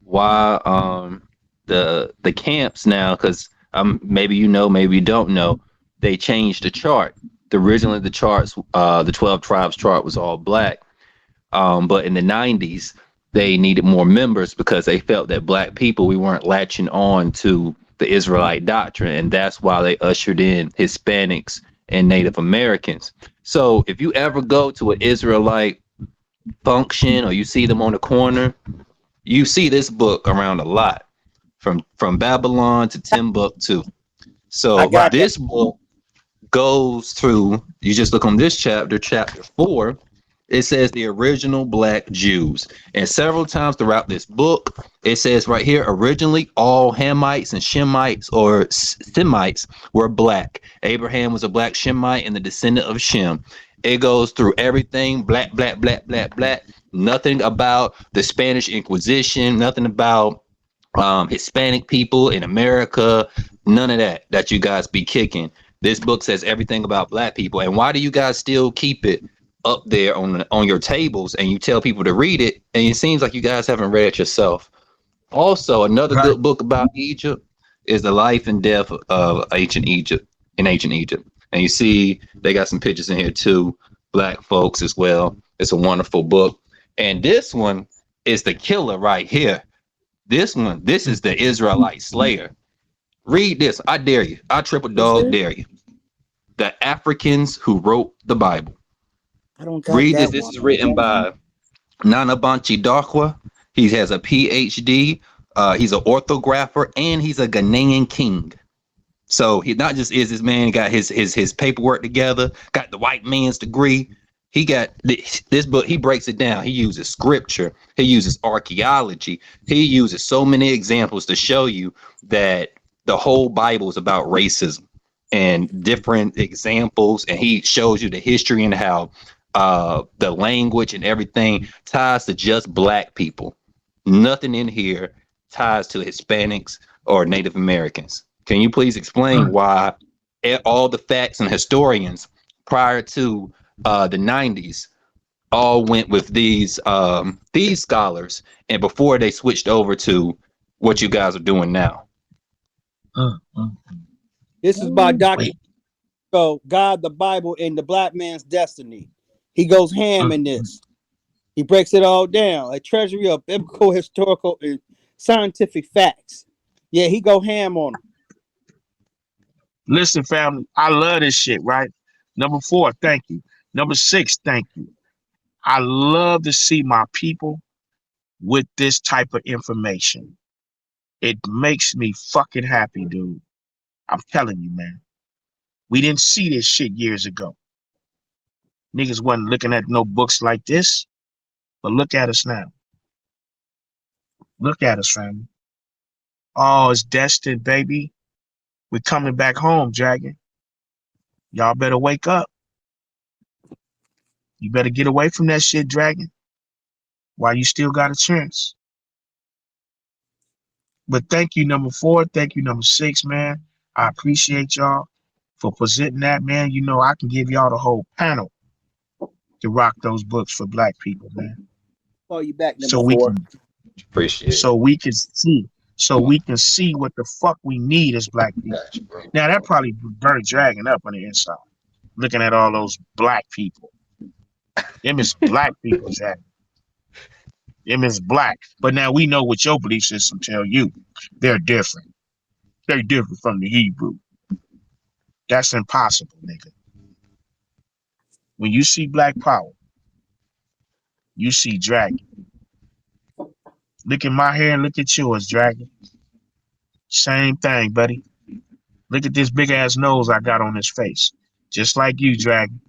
why the camps now, because maybe you know, maybe you don't know, they changed the chart. Originally the charts, the 12 tribes chart was all black. But in the 90s, they needed more members because they felt that black people, we weren't latching on to the Israelite doctrine. And that's why they ushered in Hispanics and Native Americans. So if you ever go to an Israelite function or you see them on the corner, you see this book around a lot, from Babylon to Timbuktu. I So got that. this book goes through, you just look on this chapter, chapter 4, it says the original black Jews. And several times throughout this book, it says right here, originally all Hamites and Shemites or Semites were black. Abraham was a black Shemite and the descendant of Shem. It goes through everything, black, black, black, black, black. Nothing about the Spanish Inquisition, nothing about Hispanic people in America, none of that you guys be kicking. This book says everything about black people. And why do you guys still keep it up there on your tables and you tell people to read it? And it seems like you guys haven't read it yourself. Also, another Right. good book about Egypt is The Life and Death of Ancient Egypt in Ancient Egypt. And you see they got some pictures in here too, black folks as well. It's a wonderful book. And this one is the killer right here. This is the Israelite Slayer. Read this. I dare you. I triple What's dog this? dare you. The Africans who wrote the Bible. I don't got Read this. that This one. is written by Nana Banchi Darkwa. He has a PhD. He's an orthographer and he's a Ghanaian king. So he not just is this man got his paperwork together, got the white man's degree. He got this book. He breaks it down. He uses scripture. He uses archaeology. He uses so many examples to show you that the whole Bible is about racism and different examples. And he shows you the history and how the language and everything ties to just black people. Nothing in here ties to Hispanics or Native Americans. Can you please explain why all the facts and historians prior to the 90s all went with these scholars and before they switched over to what you guys are doing now? This is by Dr. Wait. God, the Bible, and the Black Man's Destiny. He goes ham in this. He breaks it all down. A treasury of biblical, historical, and scientific facts. Yeah, he go ham on them. Listen, family, I love this shit, right? Number 4, thank you. Number 6, thank you. I love to see my people with this type of information. It makes me fucking happy, dude. I'm telling you, man. We didn't see this shit years ago. Niggas wasn't looking at no books like this, but look at us now. Look at us, family. Oh, it's destined, baby. We're coming back home, Dragon. Y'all better wake up. You better get away from that shit, Dragon, while you still got a chance. But thank you, number 4. Thank you, number 6, man. I appreciate y'all for presenting that, man. You know, I can give y'all the whole panel to rock those books for black people, man. Call you back, number So we 4. can Appreciate it. so we can see what the fuck we need as black people. Gotcha, bro. Now that probably burnt Dragon up on the inside. Looking at all those black people. Them is black people, Dragon. Them is black. But now we know what your belief system tell you. They're different. They're different from the Hebrew. That's impossible, nigga. When you see black power, you see Dragon. Look at my hair and look at yours, Dragon. Same thing, buddy. Look at this big ass nose I got on this face. Just like you, Dragon.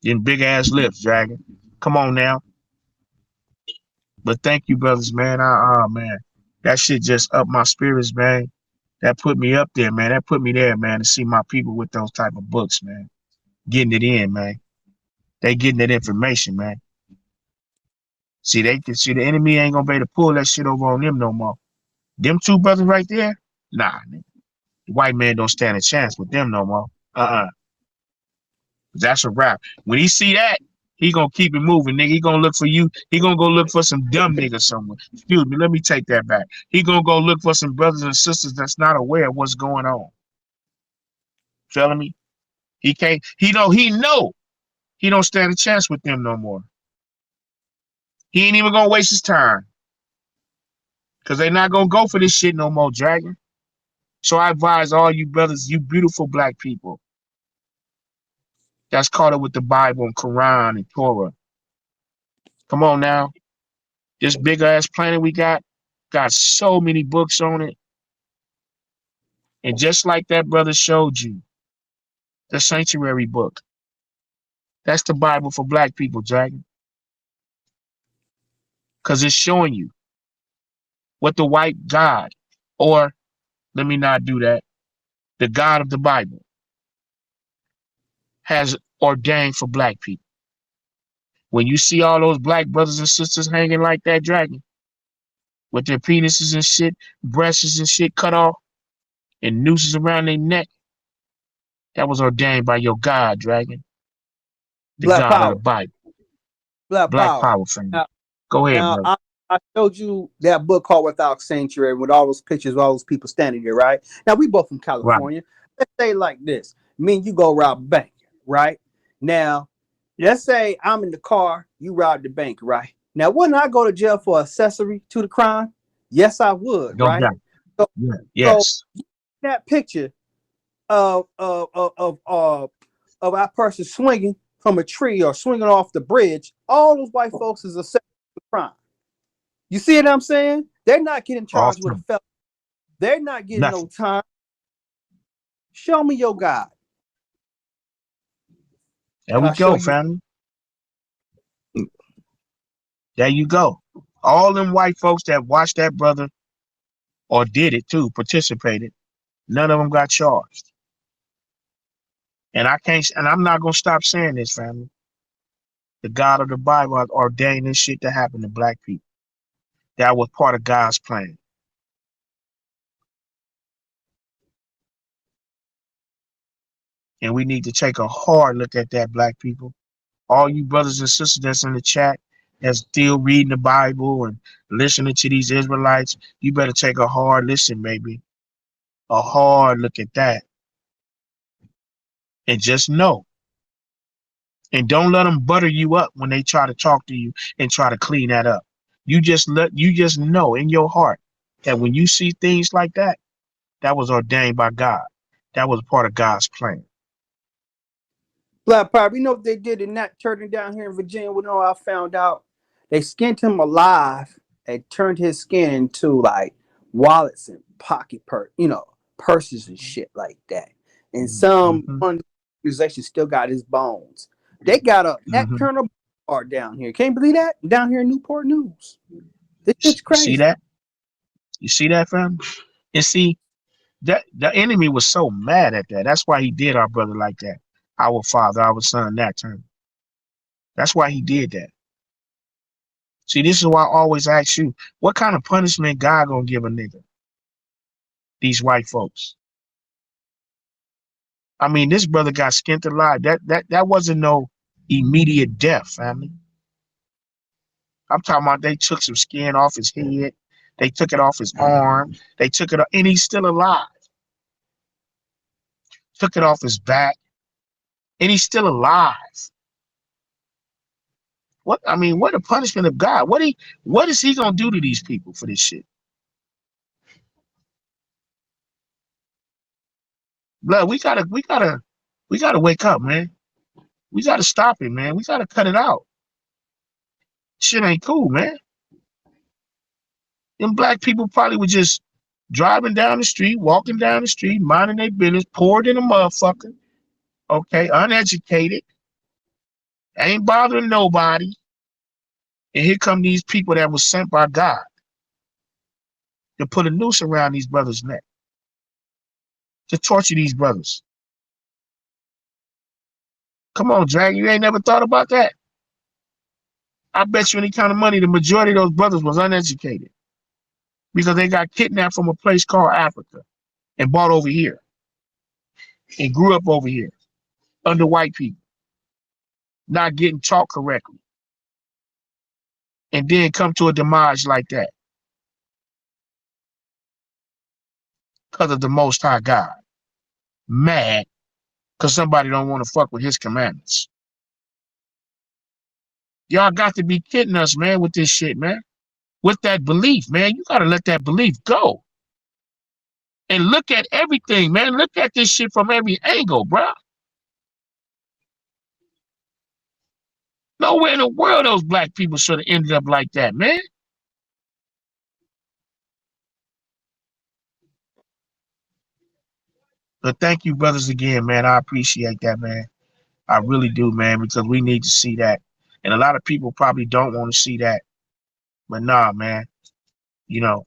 Them big ass lips, Dragon. Come on now. But thank you, brothers, man. Man. That shit just up my spirits, man. That put me up there, man. That put me there, man, to see my people with those type of books, man. Getting it in, man. They getting that information, man. See, they can see the enemy ain't gonna be able to pull that shit over on them no more. Them 2 brothers right there, nah, nigga. The white man don't stand a chance with them no more. That's a wrap. When he see that, He gonna keep it moving, nigga. He gonna look for you. He gonna go look for some dumb niggas somewhere. Excuse me, let me take that back. He gonna go look for some brothers and sisters that's not aware of what's going on. Feeling me? He can't. He know. He don't stand a chance with them no more. He ain't even gonna waste his time because they not gonna go for this shit no more, Dragon. So I advise all you brothers, you beautiful black people that's caught up with the Bible and Quran and Torah. Come on now. This big ass planet we got so many books on it. And just like that brother showed you, the sanctuary book, that's the Bible for black people, Dragon. Because it's showing you what the white God, or let me not do that, the God of the Bible has ordained for black people. When you see all those black brothers and sisters hanging like that, Dragon, with their penises and shit, breasts and shit cut off, and nooses around their neck, that was ordained by your God, Dragon, the Black God of the power. Bible. Black Black power. power, family. Now, Go ahead, now bro. I showed you that book called Without Sanctuary with all those pictures of all those people standing there, right? Now we both from Right. California. Let's say like this. Me and you go rob a bank, right? Now, let's say I'm in the car, you rob the bank, right? Now, wouldn't I go to jail for accessory to the crime? Yes, I would, No right? doubt. So, Yeah. so Yes. that picture of our person swinging from a tree or swinging off the bridge, all those white folks is a separate crime. You see what I'm saying? They're not getting charged with a Awesome. felony. They're not getting no Nothing. time. Show me your God, There and we I'll show go, you. family. There you go. All them white folks that watched that brother or did it too, participated, none of them got charged. And I can't, and I'm not gonna stop saying this, family. The God of the Bible ordained this shit to happen to black people. That was part of God's plan. And we need to take a hard look at that, black people. All you brothers and sisters that's in the chat that's still reading the Bible and listening to these Israelites, you better take a hard listen, baby. A hard look at that. And just know. And don't let them butter you up when they try to talk to you and try to clean that up. You just know in your heart that when you see things like that, that was ordained by God. That was part of God's plan. Black Power. You know what they did in that turning down here in Virginia? We know I found out they skinned him alive and turned his skin into like wallets and purses and shit like that. And some Mm-hmm, one organization still got his bones. They got a Nat mm-hmm. Turner bar down here. Can't believe that down here in Newport News. This shit's You see crazy. that? You see that, fam? And see that the enemy was so mad at that. That's why he did our brother like that. Our father, our son, that term. That's why he did that. See, this is why I always ask you, what kind of punishment God gonna give a nigga? These white folks. I mean, this brother got skinned alive. That wasn't no immediate death, family. I'm talking about they took some skin off his head, they took it off his arm, they took it, and he's still alive. Took it off his back, and he's still alive. What I mean, what a punishment of God. What is he gonna do to these people for this shit? Blood, we gotta wake up, man. We gotta stop it, man. We gotta cut it out. Shit ain't cool, man. Them black people probably were just driving down the street, walking down the street, minding their business, poured in a motherfucker. Okay, uneducated, ain't bothering nobody. And here come these people that was sent by God to put a noose around these brothers' neck, to torture these brothers. Come on, Dragon, you ain't never thought about that. I bet you any kind of money, the majority of those brothers was uneducated because they got kidnapped from a place called Africa and brought over here and grew up over here under white people. not getting taught correctly, and then come to a demise like that because of the Most High God. Mad because somebody don't want to fuck with his commandments. Y'all got to be kidding us, man, with this shit, man. With that belief, man. You got to let that belief go. And look at everything, man. Look at this shit from every angle, bro. Nowhere in the world those black people should have ended up like that, man. But thank you, brothers, again, man. I appreciate that, man. I really do, man, because we need to see that. And a lot of people probably don't want to see that. But nah, man. You know,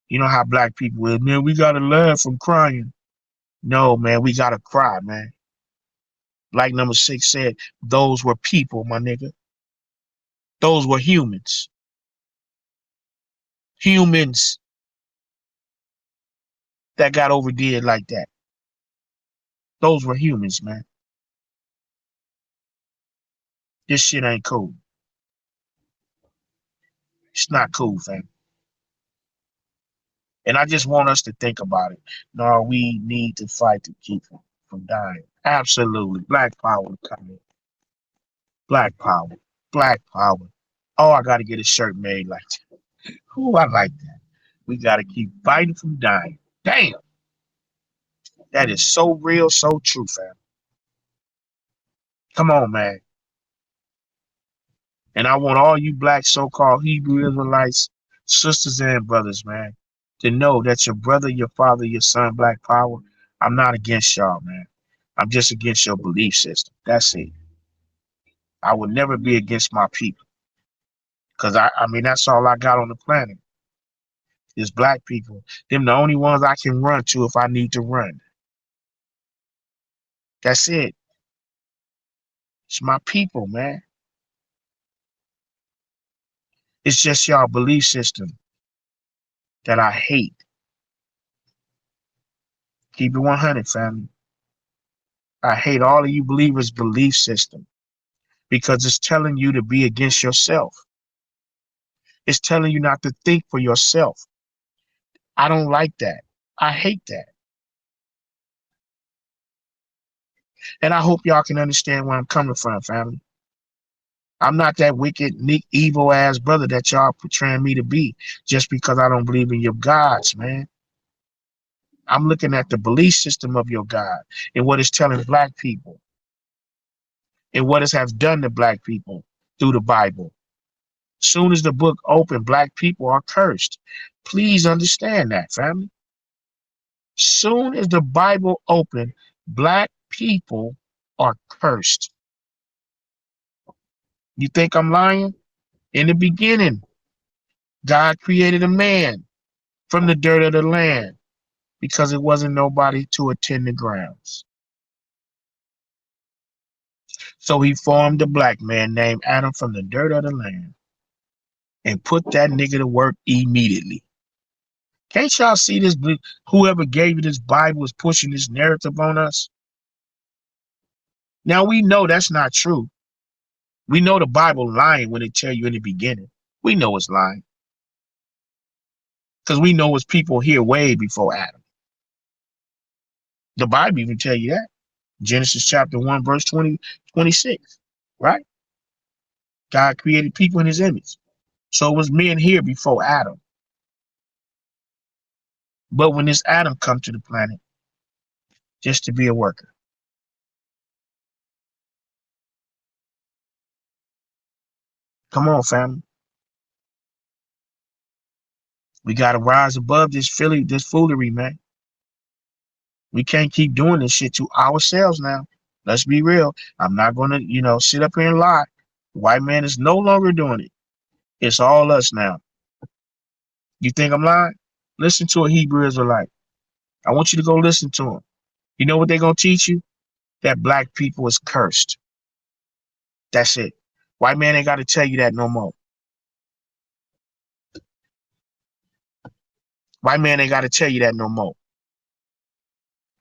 you know how black people is, man. We gotta laugh from crying. No, man, we gotta cry, man. Like number 6 said, those were people, my nigga. Those were humans. Humans that got overdid like that. Those were humans, man. This shit ain't cool. It's not cool, fam. And I just want us to think about it. No, we need to fight to keep him from dying. Absolutely. Black power coming. Black power. Black power. Oh, I gotta get a shirt made like that. Ooh, I like that. We gotta keep fighting from dying. Damn. That is so real, so true, fam. Come on, man. And I want all you black so-called Hebrew Israelites, sisters and brothers, man, to know that your brother, your father, your son, Black Power, I'm not against y'all, man. I'm just against your belief system. That's it. I would never be against my people. Because, I mean, that's all I got on the planet is black people. Them the only ones I can run to if I need to run. That's it. It's my people, man. It's just y'all belief system that I hate. Keep it 100, family. I hate all of you believers' belief system because it's telling you to be against yourself. It's telling you not to think for yourself. I don't like that. I hate that. And I hope y'all can understand where I'm coming from, family. I'm not that wicked, evil ass brother that y'all portraying me to be just because I don't believe in your gods, man. I'm looking at the belief system of your God and what it's telling black people and what it has done to black people through the Bible. Soon as the book opened, black people are cursed. Please understand that, family. Soon as the Bible opened, black people are cursed. You think I'm lying? In the beginning, God created a man from the dirt of the land because it wasn't nobody to attend the grounds. So he formed a black man named Adam from the dirt of the land and put that nigga to work immediately. Can't y'all see this? Whoever gave you this Bible is pushing this narrative on us. Now we know that's not true. We know the Bible lying when it tell you in the beginning. We know it's lying. Because we know it's people here way before Adam. The Bible even tell you that. Genesis chapter 1, verse 26. Right? God created people in his image. So it was men here before Adam. But when this Adam come to the planet, just to be a worker. Come on, family. We gotta rise above this foolery, man. We can't keep doing this shit to ourselves now. Let's be real. I'm not gonna, sit up here and lie. The white man is no longer doing it. It's all us now. You think I'm lying? Listen to a Hebrew Israelite. I want you to go listen to them. You know what they're gonna teach you? That black people is cursed. That's it. White man ain't gotta tell you that no more. White man ain't gotta tell you that no more.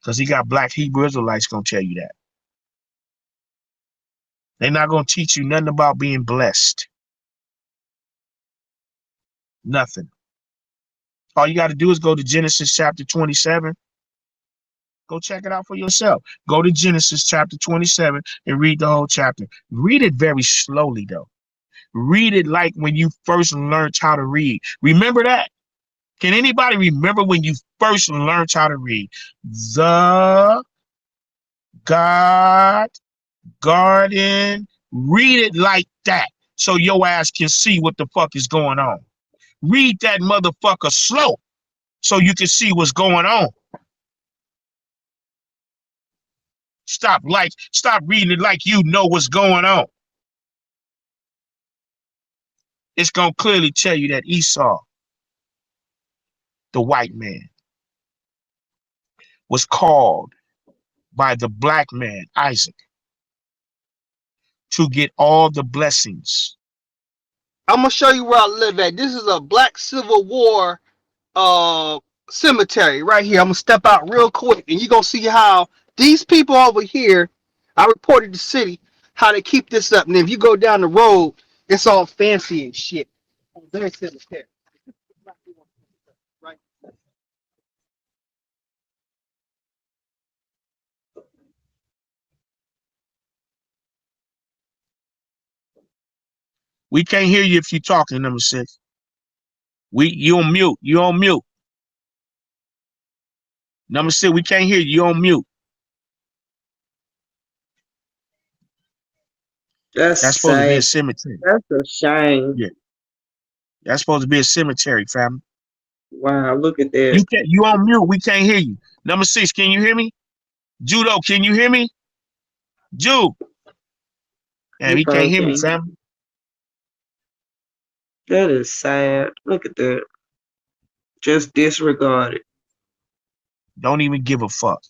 Because he got black Hebrew Israelites gonna tell you that. They're not gonna teach you nothing about being blessed. Nothing. All you got to do is go to Genesis chapter 27. Go check it out for yourself. Go to Genesis chapter 27 and read the whole chapter. Read it very slowly though. Read it like when you first learned how to read. Remember that? Can anybody remember when you first learned how to read? The God Garden. Read it like that so your ass can see what the fuck is going on. Read that motherfucker slow so you can see what's going on. Stop reading it like you know what's going on. It's gonna clearly tell you that Esau, the white man, was called by the black man, Isaac, to get all the blessings. I'm gonna show you where I live at. This is a Black Civil War cemetery right here. I'm gonna step out real quick, and you're gonna see how these people over here. I reported the city how they keep this up, and if you go down the road, it's all fancy and shit. Their cemetery, right? We can't hear you if you're talking, number 6. You on mute. You on mute. Number 6, we can't hear you. You on mute. That's That's supposed to be a sad. cemetery. That's a shame. Yeah, that's supposed to be a cemetery, family. Wow, look at that. You on mute. We can't hear you. Number 6, can you hear me? Judo, can you hear me? Jude. He He can't probably hear me, can't. family. That is sad. Look at that. Just disregard it. Don't even give a fuck.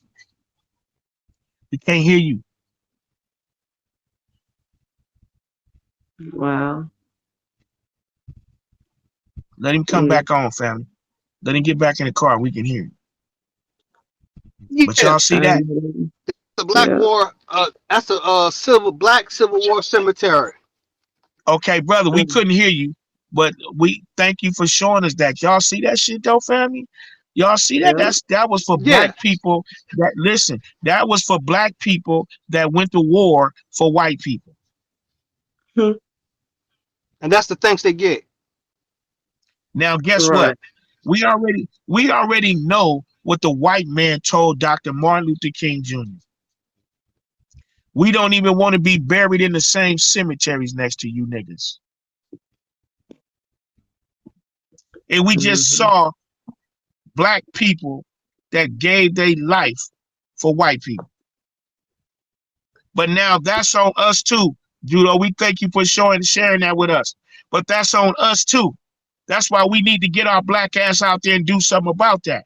We can't hear you. Wow. Let him come back on, family. Let him get back in the car. We can hear him. But Yeah, y'all see that? the Black Yeah. War. That's a Black Civil War cemetery. Okay, brother, we couldn't hear you, but we thank you for showing us that. Y'all see that shit though, family? Y'all see that? Yeah. That was for Yeah, black people that listen. That was for black people that went to war for white people. Hmm. and that's the thanks they get. Now, guess what? Right. We already know what the white man told Dr. Martin Luther King Jr. We don't even want to be buried in the same cemeteries next to you niggas. And we just Mm-hmm. saw black people that gave their life for white people. But now that's on us too, Judo. We thank you for sharing that with us. But that's on us too. That's why we need to get our black ass out there and do something about that.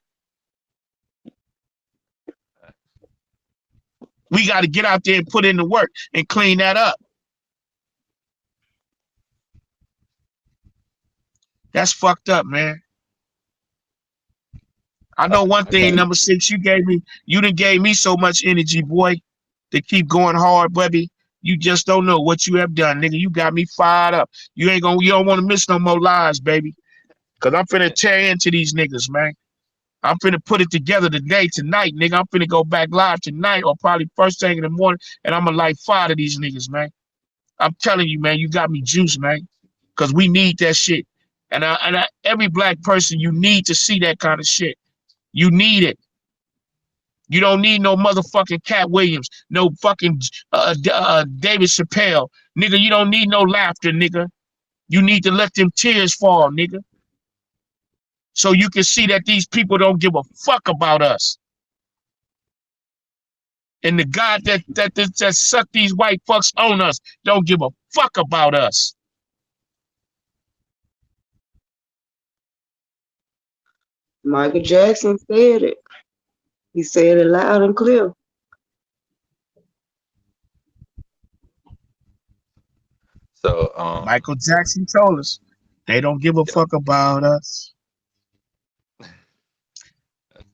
We got to get out there and put in the work and clean that up. That's fucked up, man. I know one thing, Okay. number 6, you done gave me so much energy, boy, to keep going hard, baby. You just don't know what you have done, nigga. You got me fired up. You don't want to miss no more lives, baby. Cause I'm finna tear into these niggas, man. I'm finna put it together tonight, nigga. I'm finna go back live tonight or probably first thing in the morning, and I'm gonna light fire to these niggas, man. I'm telling you, man, you got me juiced, man. Cause we need that shit. And every black person, you need to see that kind of shit. You need it. You don't need no motherfucking Cat Williams, no fucking David Chappelle, nigga. You don't need no laughter, nigga. You need to let them tears fall, nigga, so you can see that these people don't give a fuck about us. And the God that suck these white fucks on us don't give a fuck about us. Michael Jackson said it. He said it loud and clear. So Michael Jackson told us they don't give a yeah, fuck about us.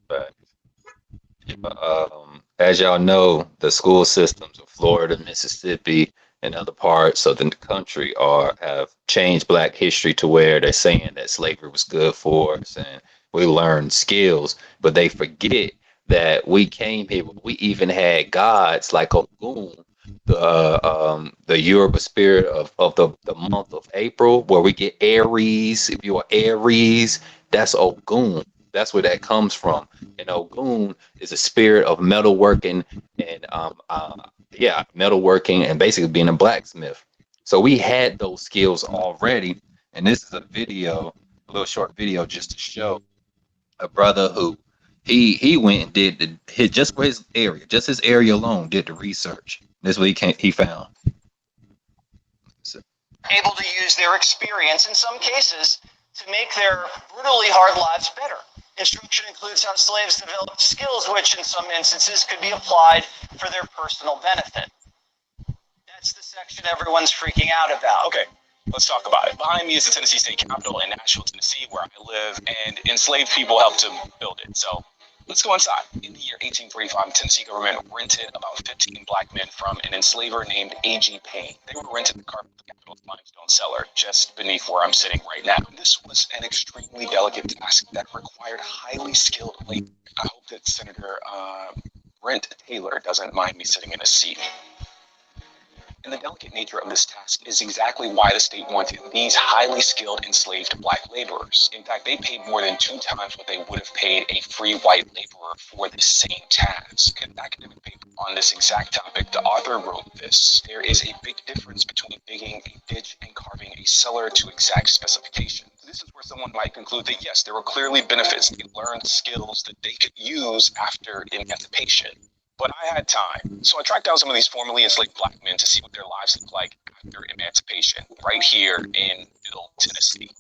but as y'all know, the school systems of Florida, Mississippi, in other parts of the country are have changed Black history to where they're saying that slavery was good for us and we learned skills, but they forget that we came here. We even had gods like Ogun, the Yoruba spirit of the month of April, where we get Aries. If you are Aries, that's Ogun. That's where that comes from. And Ogun is a spirit of metalworking and metalworking and basically being a blacksmith. So we had those skills already. And this is a little short video just to show a brother who he went and did his just for his area alone, did the research. This is what he found. So, able to use their experience in some cases to make their brutally hard lives better. Instruction includes how slaves developed skills which in some instances could be applied for their personal benefit. That's the section everyone's freaking out about. Okay, let's talk about it. Behind me is the Tennessee State Capitol in Nashville, Tennessee, where I live, and enslaved people helped to build it. So let's go inside. In the year 1845, the Tennessee government rented about 15 black men from an enslaver named A.G. Payne. They were rented to carpet the Capitol's limestone cellar just beneath where I'm sitting right now. This was an extremely delicate task that required highly skilled labor. I hope that Senator Brent Taylor doesn't mind me sitting in a seat. And the delicate nature of this task is exactly why the state wanted these highly skilled enslaved black laborers. In fact, they paid more than 2 times what they would have paid a free white laborer for the same task. In an academic paper on this exact topic, the author wrote this: there is a big difference between digging a ditch and carving a cellar to exact specifications. This is where someone might conclude that yes, there were clearly benefits. They learned skills that they could use after emancipation. But I had time, so I tracked down some of these formerly enslaved black men to see what their lives looked like after emancipation, right here in Middle Tennessee.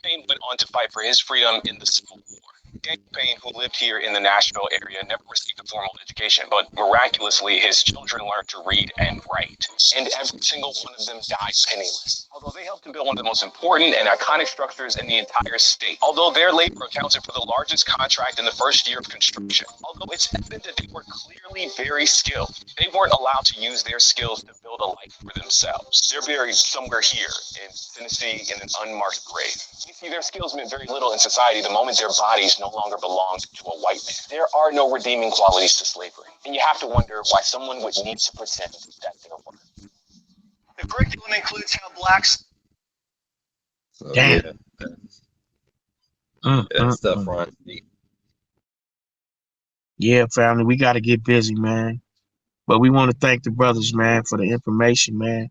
Payne went on to fight for his freedom in the Civil War. Daniel Payne, who lived here in the Nashville area, never received a formal education, but miraculously his children learned to read and write, and every single one of them died penniless. Although they helped him build one of the most important and iconic structures in the entire state. Although their labor accounted for the largest contract in the first year of construction. Although it's evident that they were clearly very skilled, they weren't allowed to use their skills to build a life for themselves. They're buried somewhere here in Tennessee in an unmarked grave. You see, their skills meant very little in society the moment their bodies no longer belonged to a white man. There are no redeeming qualities to slavery, and you have to wonder why someone would need to pretend that there were. The curriculum includes how blacks. so Damn. that stuff runs deep. Yeah, family, we got to get busy, man. But we want to thank the brothers, man, for the information, man.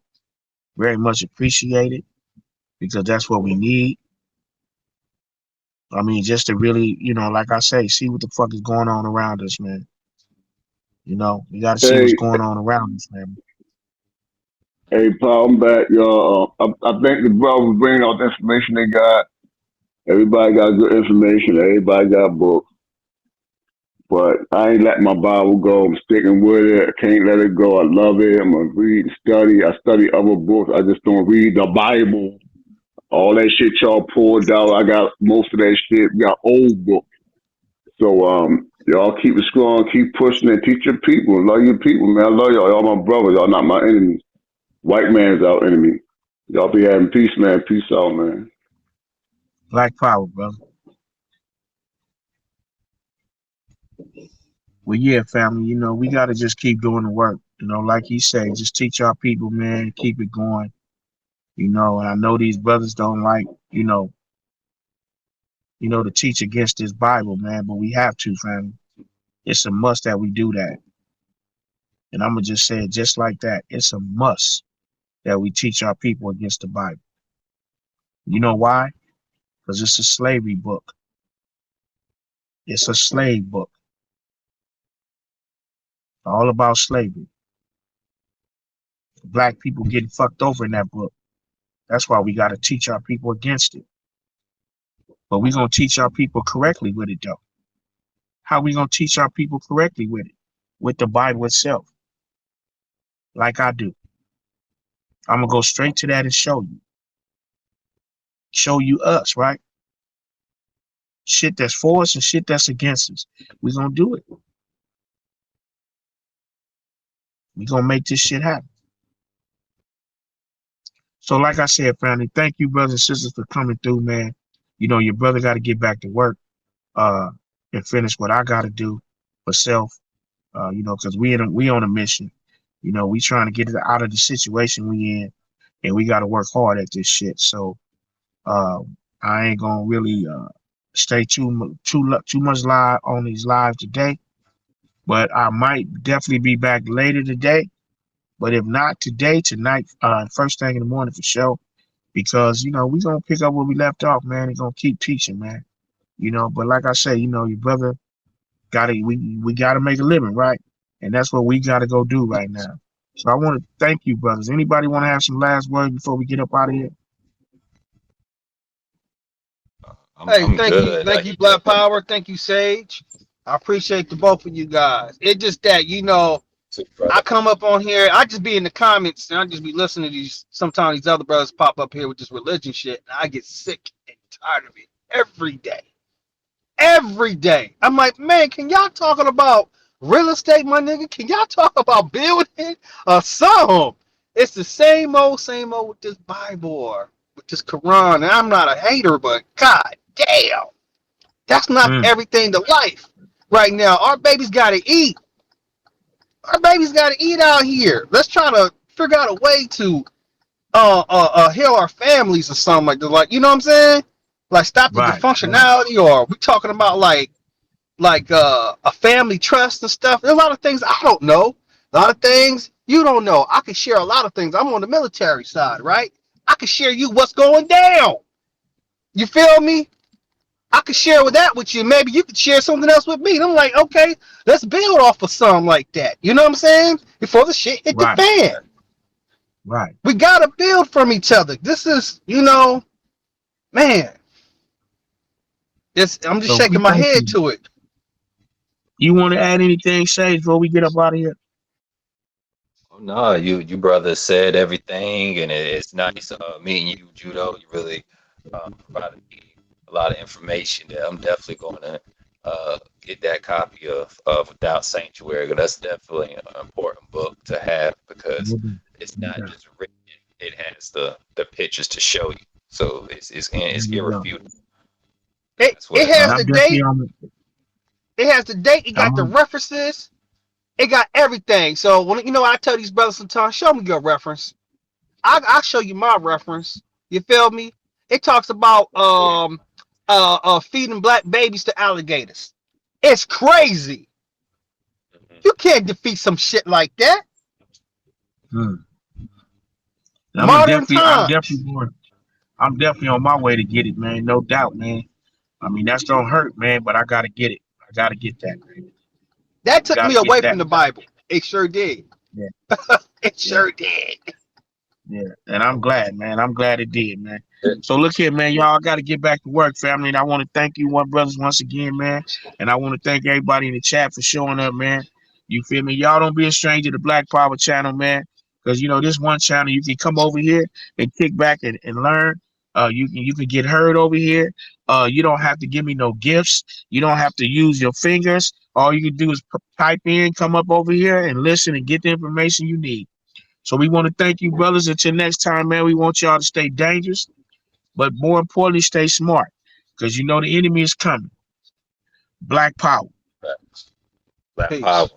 Very much appreciated, because that's what we need. I mean, just to really, like I say, see what the fuck is going on around us, man. We got to see what's going on around us, man. Hey, Paul, I'm back, y'all. I think the brothers bringing out the information they got. Everybody got good information. Everybody got books. But I ain't letting my Bible go. I'm sticking with it. I can't let it go. I love it. I'm going to read and study. I study other books. I just don't read the Bible. All that shit y'all pulled out, I got most of that shit. We got old books. So, y'all keep it strong. Keep pushing and teach your people. Love your people, man. I love y'all. Y'all my brothers. Y'all not my enemies. White man's our enemy. Y'all be having peace, man. Peace out, man. Black power, brother. Well, yeah, family, we got to just keep doing the work. Like he said, just teach our people, man. Keep it going. And I know these brothers don't like, to teach against this Bible, man, but we have to, family. It's a must that we do that. And I'm going to just say it just like that. It's a must that we teach our people against the Bible. You know why? Because it's a slavery book. It's a slave book. All about slavery. Black people getting fucked over in that book. That's why we got to teach our people against it. But we're going to teach our people correctly with it, though. How we going to teach our people correctly with it? With the Bible itself. Like I do. I'm going to go straight to that and show you. Show you us, right? Shit that's for us and shit that's against us. We're going to do it. We're going to make this shit happen. So like I said, family, thank you, brothers and sisters, for coming through, man. You know, your brother got to get back to work, uh, and finish what I got to do for self. You know, because we on a mission. You know, we trying to get it out of the situation we in, and we got to work hard at this shit. So, uh, I ain't gonna really stay too much live on these lives today, but I might definitely be back later today. But if not today, tonight, first thing in the morning for sure, because you know we gonna pick up where we left off, man, and gonna keep teaching, man. You know, but like I say, you know, your brother we gotta make a living, right? And that's what we gotta go do right now. So I want to thank you, brothers. Anybody want to have some last words before we get up out of here? Hey, I'm good. thank you, Black Power. Thank you, Sage. I appreciate the both of you guys. It's just that, you know, I come up on here, I just be in the comments and I just be listening to these. Sometimes these other brothers pop up here with this religion shit, and I get sick and tired of it every day. Every day. I'm like, man, can y'all talking about real estate, my nigga? Can y'all talk about building or something? It's the same old with this Bible or with this Quran. And I'm not a hater, but god damn, that's not Mm, everything to life right now. Our babies gotta eat. Our babies gotta eat out here. Let's try to figure out a way to heal our families or something like that. Like, you know what I'm saying? Like stop the right. dysfunctionality, or we talking about like a family trust and stuff. There's a lot of things I don't know. A lot of things you don't know. I can share a lot of things. I'm on the military side, right? I can share you what's going down. You feel me? I could share with that with you. Maybe you could share something else with me. And I'm like, okay, let's build off of something like that. You know what I'm saying? Before the shit hit the Right. fan. Right. We gotta build from each other. This is, you know, man. I'm just So we shaking my thank head you. to it. You want to add anything, Sage, before we get up out of here? Oh, no, you brothers said everything, and it's nice meeting you, Judo. You really provided me a lot of information that I'm definitely going to get that copy of Without Sanctuary. That's definitely an important book to have because No doubt. it's No not doubt. just written; it has the pictures to show you. So it's No doubt. irrefutable. It That's it what And has I'm the definitely date. on the. It has the date. It I'm got the on. references. It got everything. So when you know, I tell these brothers sometimes, show me your reference. I'll show you my reference. You feel me? It talks about feeding black babies to alligators. It's crazy. You can't defeat some shit like that. Mm. I'm a Modern definitely. I'm times. definitely going. I'm definitely on my way to get it, man. No doubt, man. I mean, that's gonna hurt, man. But I gotta get it. I gotta get that, man. That We took gotta me get away that. from the Bible. It sure did. Yeah. It Yeah. sure did. Yeah, and I'm glad, man. I'm glad it did, man. it. So look here, man. Y'all got to get back to work, family. And I want to thank you, one brothers, once again, man. And I want to thank everybody in the chat for showing up, man. You feel me? Y'all don't be a stranger to Black Power channel, man. Because you know this one channel, you can come over here and kick back and learn. You can get heard over here. You don't have to give me no gifts. You don't have to use your fingers. All you can do is type in, come up over here, and listen and get the information you need. So we want to thank you, brothers. Until next time, man, we want y'all to stay dangerous, but more importantly, stay smart. Because you know the enemy is coming. Black power. Black Peace. Power.